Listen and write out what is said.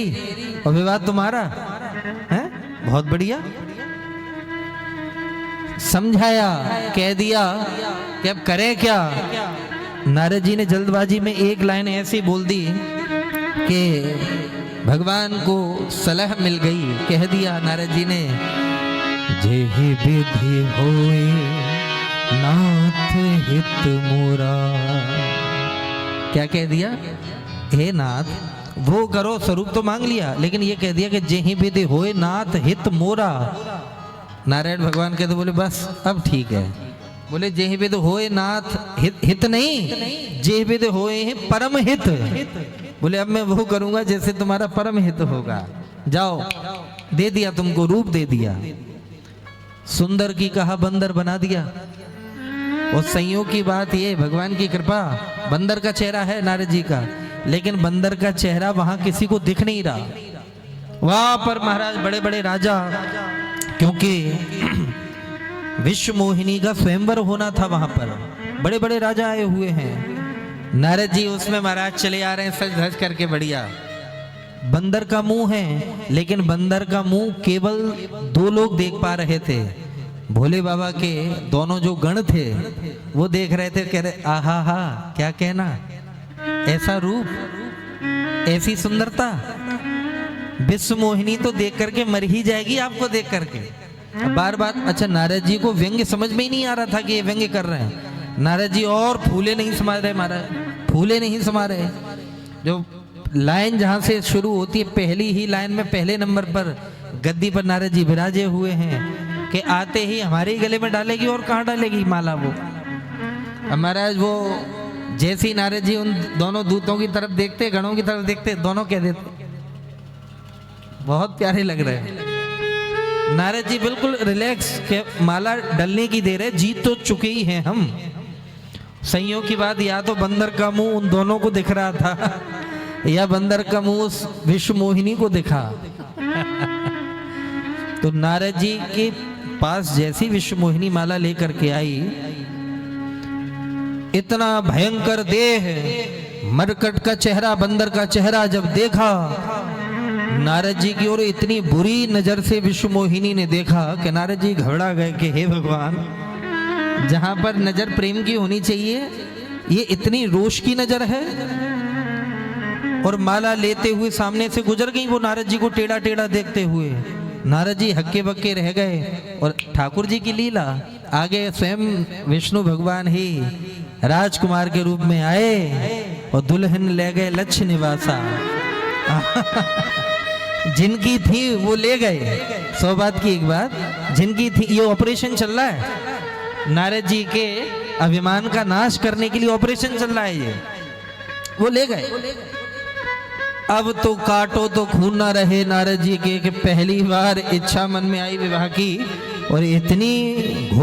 मेरी और विवाह तुम्हारा है। बहुत बढ़िया समझाया, कह दिया कि अब करें क्या। नारद जी ने जल्दबाजी में एक लाइन ऐसी बोल दी कि भगवान को सलाह मिल गई। कह दिया नारद जी ने, जेहि विधि होए नाथ हित मोरा। क्या कह दिया? हे नाथ, वो करो, स्वरूप तो मांग लिया, लेकिन ये कह दिया कि जेहि विधि होए नाथ हित मोरा। नारायण भगवान कहते बोले बस अब ठीक है। बोले जेहि विधि होए नाथ हित नहीं, जेहि विधि होए परम हित। बोले अब मैं वो करूंगा जैसे तुम्हारा परम हित होगा। जाओ, दे दिया तुमको, रूप दे दिया। सुंदर की कहा बंदर बना दिया। और संयोग की बात ये, भगवान की कृपा, बंदर का चेहरा है नारद जी का, लेकिन बंदर का चेहरा वहां किसी को दिख नहीं रहा। वहां पर महाराज बड़े बड़े राजा, क्योंकि विश्व मोहिनी का स्वयंवर होना था, वहां पर बड़े बड़े राजा आए हुए हैं। नारद जी उसमें महाराज चले आ रहे हैं सज धज करके बढ़िया। बंदर का मुंह है, लेकिन बंदर का मुंह केवल 2 लोग देख पा रहे थे। भोले बाबा के दोनों जो गण थे वो देख रहे थे, कह रहे आहा हा, क्या कहना, ऐसा रूप, ऐसी सुंदरता। विश्व मोहिनी तो देख करके मर ही जाएगी आपको देख करके। बार बार अच्छा, नारद जी को व्यंग्य समझ में ही नहीं आ रहा था कि ये व्यंग्य कर रहे हैं। नारद जी और फूले नहीं समा रहे, महाराज फूले नहीं समा रहे। जो लाइन जहां से शुरू होती है, पहली ही लाइन में पहले नंबर पर गद्दी पर नारद जी विराजे हुए हैं कि आते ही हमारे गले में डालेगी, और कहाँ डालेगी माला वो। महाराज वो जैसे ही नारद जी उन दोनों दूतों की तरफ देखते, गणों की तरफ देखते, दोनों कह देते बहुत प्यारे लग रहे हैं। नारद जी बिल्कुल रिलैक्स के माला डलने की देर है, जीत तो चुके ही हैं हम। संयोग की बात, या तो बंदर का मुंह उन दोनों को दिख रहा था, या बंदर का मुंह उस विश्व मोहिनी को दिखा। तो नारद जी के पास जैसी विश्व मोहिनी माला लेकर के आई, इतना भयंकर देह, मरकट का चेहरा, बंदर का चेहरा जब देखा, नारद जी की ओर इतनी बुरी नजर से विश्व मोहिनी ने देखा कि नारद जी घबरा गए कि हे भगवान, जहां पर नजर प्रेम की होनी चाहिए ये इतनी रोष की नजर है। और माला लेते हुए सामने से गुजर गई वो नारद जी को टेढ़ा टेढ़ा देखते हुए। नारद जी हक्के बक्के रह गए। और ठाकुर जी की लीला, आगे स्वयं विष्णु भगवान ही राजकुमार के रूप में आए और दुल्हन ले गए लक्ष्य निवासा। जिनकी थी वो ले गए। सौभाग्य की एक बात, जिनकी थी, ये ऑपरेशन चल रहा है नारद जी के अभिमान का नाश करने के लिए, ऑपरेशन चल रहा है ये, वो ले गए। अब तो काटो तो खून ना रहे नारद जी के कि पहली बार इच्छा मन में आई विवाह की, और इतनी घोर